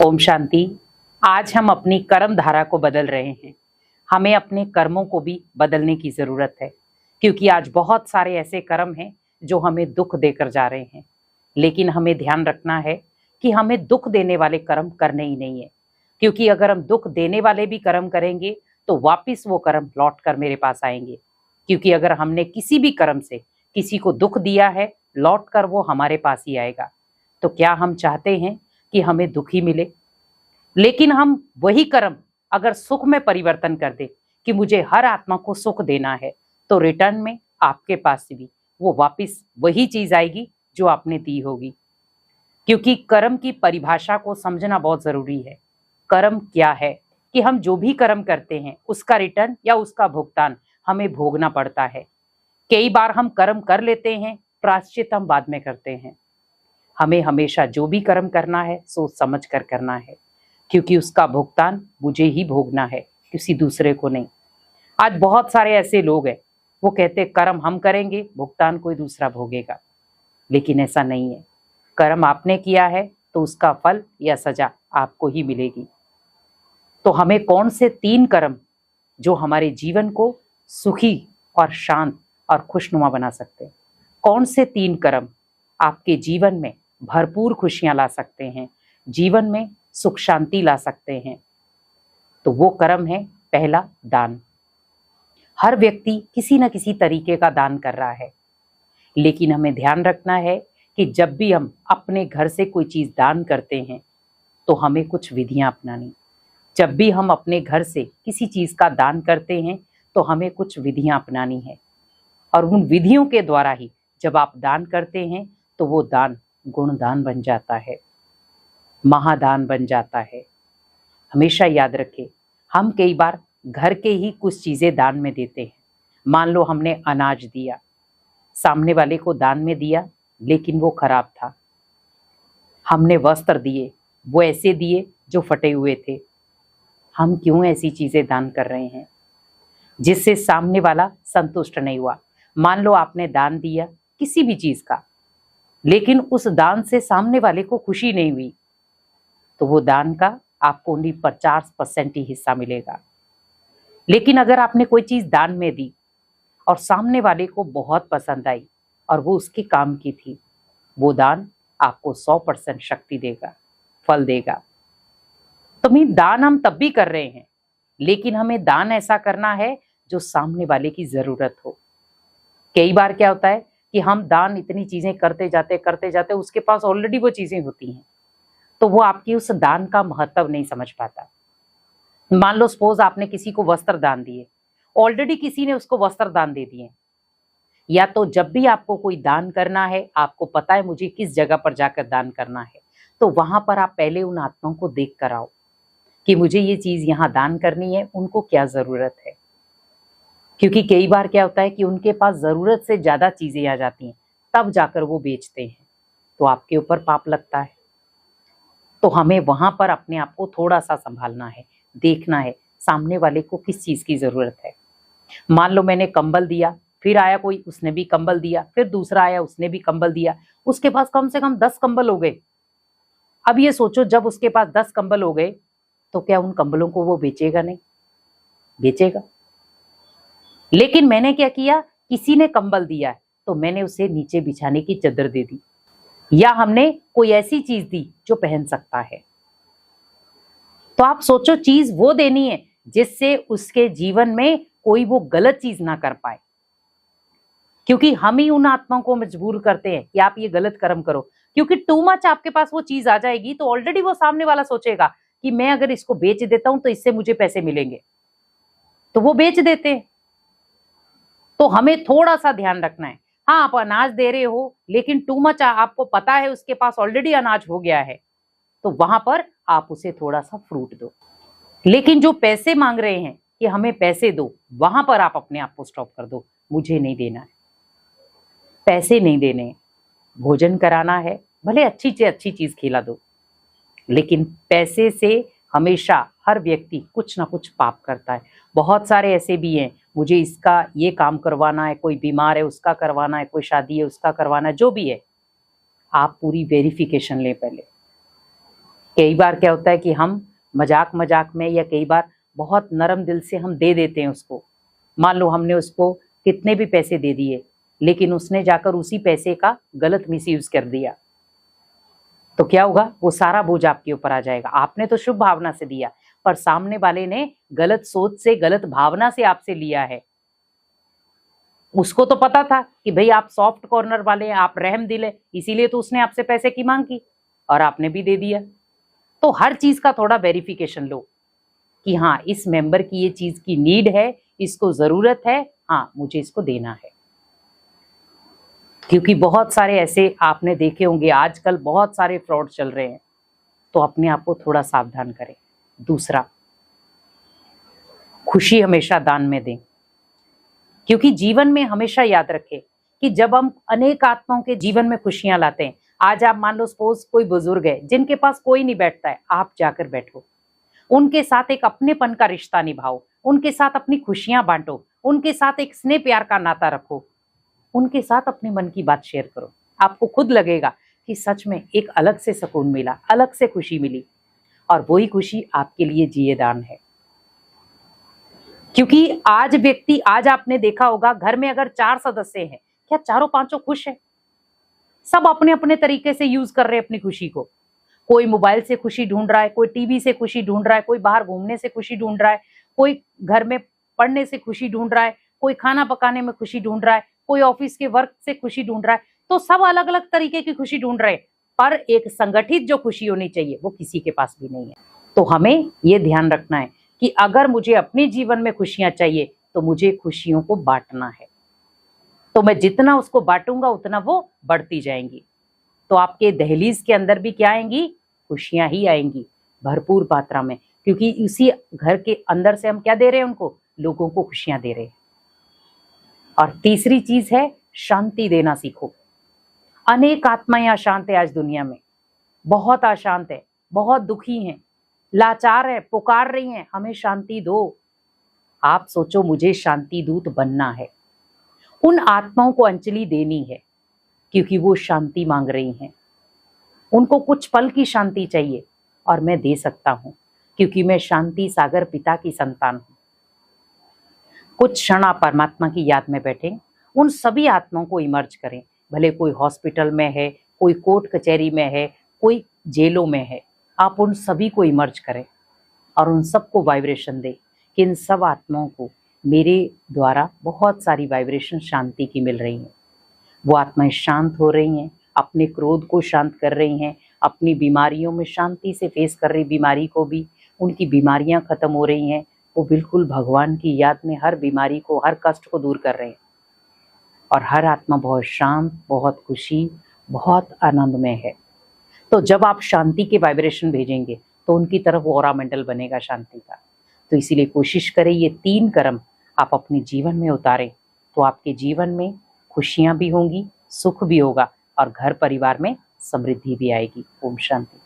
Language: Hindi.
ओम शांति। आज हम अपनी कर्म धारा को बदल रहे हैं। हमें अपने कर्मों को भी बदलने की जरूरत है, क्योंकि आज बहुत सारे ऐसे कर्म हैं जो हमें दुख देकर जा रहे हैं। लेकिन हमें ध्यान रखना है कि हमें दुख देने वाले कर्म करने ही नहीं है, क्योंकि अगर हम दुख देने वाले भी कर्म करेंगे तो वापिस वो कर्म लौट कर मेरे पास आएंगे। क्योंकि अगर हमने किसी भी कर्म से किसी को दुख दिया है, लौट कर वो हमारे पास ही आएगा। तो क्या हम चाहते हैं कि हमें दुखी मिले? लेकिन हम वही कर्म अगर सुख में परिवर्तन कर दे कि मुझे हर आत्मा को सुख देना है, तो रिटर्न में आपके पास भी वो वापस वही चीज आएगी जो आपने दी होगी। क्योंकि कर्म की परिभाषा को समझना बहुत जरूरी है। कर्म क्या है कि हम जो भी कर्म करते हैं उसका रिटर्न या उसका भुगतान हमें भोगना पड़ता है। कई बार हम कर्म कर लेते हैं, प्रायश्चित हम बाद में करते हैं। हमें हमेशा जो भी कर्म करना है सोच समझ कर करना है, क्योंकि उसका भुगतान मुझे ही भोगना है, किसी दूसरे को नहीं। आज बहुत सारे ऐसे लोग हैं, वो कहते कर्म हम करेंगे, भुगतान कोई दूसरा भोगेगा। लेकिन ऐसा नहीं है। कर्म आपने किया है तो उसका फल या सजा आपको ही मिलेगी। तो हमें कौन से 3 कर्म जो हमारे जीवन को सुखी और शांत और खुशनुमा बना सकते हैं, कौन से 3 कर्म आपके जीवन में भरपूर खुशियां ला सकते हैं, जीवन में सुख शांति ला सकते हैं, तो वो कर्म है पहला, दान। हर व्यक्ति किसी न किसी तरीके का दान कर रहा है, लेकिन हमें ध्यान रखना है कि जब भी हम अपने घर से कोई चीज दान करते हैं तो हमें कुछ विधियां अपनानी। जब भी हम अपने घर से किसी चीज का दान करते हैं तो हमें कुछ विधियां अपनानी है, और उन विधियों के द्वारा ही जब आप दान करते हैं तो वो दान गुणदान बन जाता है, महादान बन जाता है। हमेशा याद रखें, हम कई बार घर के ही कुछ चीजें दान में देते हैं। मान लो हमने अनाज दिया, सामने वाले को दान में दिया लेकिन वो खराब था। हमने वस्त्र दिए, वो ऐसे दिए जो फटे हुए थे। हम क्यों ऐसी चीजें दान कर रहे हैं जिससे सामने वाला संतुष्ट नहीं हुआ? मान लो आपने दान दिया किसी भी चीज का, लेकिन उस दान से सामने वाले को खुशी नहीं हुई, तो वो दान का आपको ओनली 50% ही हिस्सा मिलेगा। लेकिन अगर आपने कोई चीज दान में दी और सामने वाले को बहुत पसंद आई और वो उसके काम की थी, वो दान आपको 100% शक्ति देगा, फल देगा। तो दान हम तब भी कर रहे हैं, लेकिन हमें दान ऐसा करना है जो सामने वाले की जरूरत हो। कई बार क्या होता है कि हम दान इतनी चीजें करते जाते उसके पास ऑलरेडी वो चीजें होती हैं, तो वो आपकी उस दान का महत्व नहीं समझ पाता। मान लो सपोज आपने किसी को वस्त्र दान दिए, ऑलरेडी किसी ने उसको वस्त्र दान दे दिए। या तो जब भी आपको कोई दान करना है, आपको पता है मुझे किस जगह पर जाकर दान करना है, तो वहां पर आप पहले उन आत्माओं को देख कर आओ कि मुझे ये चीज यहाँ दान करनी है, उनको क्या जरूरत है। क्योंकि कई बार क्या होता है कि उनके पास जरूरत से ज्यादा चीजें आ जाती हैं, तब जाकर वो बेचते हैं, तो आपके ऊपर पाप लगता है। तो हमें वहां पर अपने आप को थोड़ा सा संभालना है, देखना है सामने वाले को किस चीज की जरूरत है। मान लो मैंने कंबल दिया, फिर आया कोई, उसने भी कंबल दिया, फिर दूसरा आया, उसने भी कंबल दिया, उसके पास कम से कम 10 कंबल हो गए। अब ये सोचो, जब उसके पास 10 कंबल हो गए तो क्या उन कंबलों को वो बेचेगा? नहीं बेचेगा। लेकिन मैंने क्या किया, किसी ने कंबल दिया है तो मैंने उसे नीचे बिछाने की चादर दे दी, या हमने कोई ऐसी चीज दी जो पहन सकता है। तो आप सोचो, चीज वो देनी है जिससे उसके जीवन में कोई वो गलत चीज ना कर पाए। क्योंकि हम ही उन आत्माओं को मजबूर करते हैं कि आप ये गलत कर्म करो, क्योंकि टू मच आपके पास वो चीज आ जाएगी तो ऑलरेडी वो सामने वाला सोचेगा कि मैं अगर इसको बेच देता हूं तो इससे मुझे पैसे मिलेंगे, तो वो बेच देते हैं। तो हमें थोड़ा सा ध्यान रखना है। हाँ, आप अनाज दे रहे हो, लेकिन टू मच आपको पता है उसके पास ऑलरेडी अनाज हो गया है, तो वहां पर आप उसे थोड़ा सा फ्रूट दो। लेकिन जो पैसे मांग रहे हैं कि हमें पैसे दो, वहां पर आप अपने आप को स्टॉप कर दो, मुझे नहीं देना है, पैसे नहीं देने। भोजन कराना है, भले अच्छी से अच्छी चीज खिला दो, लेकिन पैसे से हमेशा हर व्यक्ति कुछ ना कुछ पाप करता है। बहुत सारे ऐसे भी हैं, मुझे इसका ये काम करवाना है, कोई बीमार है उसका करवाना है, कोई शादी है उसका करवाना है, जो भी है, आप पूरी वेरिफिकेशन लें पहले। कई बार क्या होता है कि हम मजाक मजाक में या कई बार बहुत नरम दिल से हम दे देते हैं उसको। मान लो हमने उसको कितने भी पैसे दे दिए, लेकिन उसने जाकर उसी पैसे का गलत मिसयूज कर दिया, तो क्या होगा? वो सारा बोझ आपके ऊपर आ जाएगा। आपने तो शुभ भावना से दिया, पर सामने वाले ने गलत सोच से, गलत भावना से आपसे लिया है। उसको तो पता था कि भाई आप सॉफ्ट कॉर्नर वाले हैं, आप रहम दिल है, इसीलिए तो उसने आपसे पैसे की मांग की और आपने भी दे दिया। तो हर चीज का थोड़ा वेरिफिकेशन लो कि हाँ, इस मेंबर की ये चीज की नीड है, इसको जरूरत है, हाँ मुझे इसको देना है। क्योंकि बहुत सारे ऐसे आपने देखे होंगे, आजकल बहुत सारे फ्रॉड चल रहे हैं, तो अपने आप को थोड़ा सावधान करें। दूसरा, खुशी हमेशा दान में दें, क्योंकि जीवन में हमेशा याद रखें कि जब हम अनेक आत्माओं के जीवन में खुशियां लाते हैं, आज आप मान लो सपोज कोई बुजुर्ग है जिनके पास कोई नहीं बैठता है, आप जाकर बैठो, उनके साथ एक अपनेपन का रिश्ता निभाओ, उनके साथ अपनी खुशियां बांटो, उनके साथ एक स्नेह प्यार का नाता रखो, उनके साथ अपने मन की बात शेयर करो। आपको खुद लगेगा कि सच में एक अलग से सुकून मिला, अलग से खुशी मिली, और वही खुशी आपके लिए जिए दान है। क्योंकि आज आपने देखा होगा, घर में अगर 4 सदस्य हैं, क्या चारों पांचों खुश हैं? सब अपने अपने तरीके से यूज कर रहे हैं अपनी खुशी को। कोई मोबाइल से खुशी ढूंढ रहा है, कोई टीवी से खुशी ढूंढ रहा है, कोई बाहर घूमने से खुशी ढूंढ रहा है, कोई घर में पढ़ने से खुशी ढूंढ रहा है, कोई खाना पकाने में खुशी ढूंढ रहा है, कोई ऑफिस के वर्क से खुशी ढूंढ रहा है। तो सब अलग अलग तरीके की खुशी ढूंढ रहे हैं, पर एक संगठित जो खुशी होनी चाहिए वो किसी के पास भी नहीं है। तो हमें ये ध्यान रखना है कि अगर मुझे अपने जीवन में खुशियां चाहिए तो मुझे खुशियों को बांटना है, तो मैं जितना उसको बांटूंगा उतना वो बढ़ती जाएंगी। तो आपके दहलीज के अंदर भी क्या आएंगी? खुशियां ही आएंगी, भरपूर मात्रा में, क्योंकि उसी घर के अंदर से हम क्या दे रहे हैं उनको? लोगों को खुशियां दे रहे हैं। और तीसरी चीज है, शांति देना सीखो। अनेक आत्माएं अशांत है आज दुनिया में, बहुत अशांत है, बहुत दुखी हैं, लाचार है, पुकार रही हैं, हमें शांति दो। आप सोचो, मुझे शांति दूत बनना है, उन आत्माओं को अंजलि देनी है, क्योंकि वो शांति मांग रही हैं, उनको कुछ पल की शांति चाहिए और मैं दे सकता हूं, क्योंकि मैं शांति सागर पिता की संतान हूं। कुछ क्षण आप परमात्मा की याद में बैठें, उन सभी आत्माओं को इमर्ज करें, भले कोई हॉस्पिटल में है, कोई कोर्ट कचहरी में है, कोई जेलों में है, आप उन सभी को इमर्ज करें और उन सबको वाइब्रेशन दें कि इन सब आत्माओं को मेरे द्वारा बहुत सारी वाइब्रेशन शांति की मिल रही हैं। वो आत्माएं शांत हो रही हैं, अपने क्रोध को शांत कर रही हैं, अपनी बीमारियों में शांति से फेस कर रही बीमारी को भी, उनकी बीमारियां खत्म हो रही हैं, वो बिल्कुल भगवान की याद में हर बीमारी को, हर कष्ट को दूर कर रहे हैं। और हर आत्मा बहुत शांत, बहुत खुशी, बहुत आनंदमय है। तो जब आप शांति के वाइब्रेशन भेजेंगे तो उनकी तरफ ऑरा मंडल बनेगा शांति का। तो इसीलिए कोशिश करें ये 3 कर्म आप अपने जीवन में उतारें, तो आपके जीवन में खुशियां भी होंगी, सुख भी होगा और घर परिवार में समृद्धि भी आएगी। ओम शांति।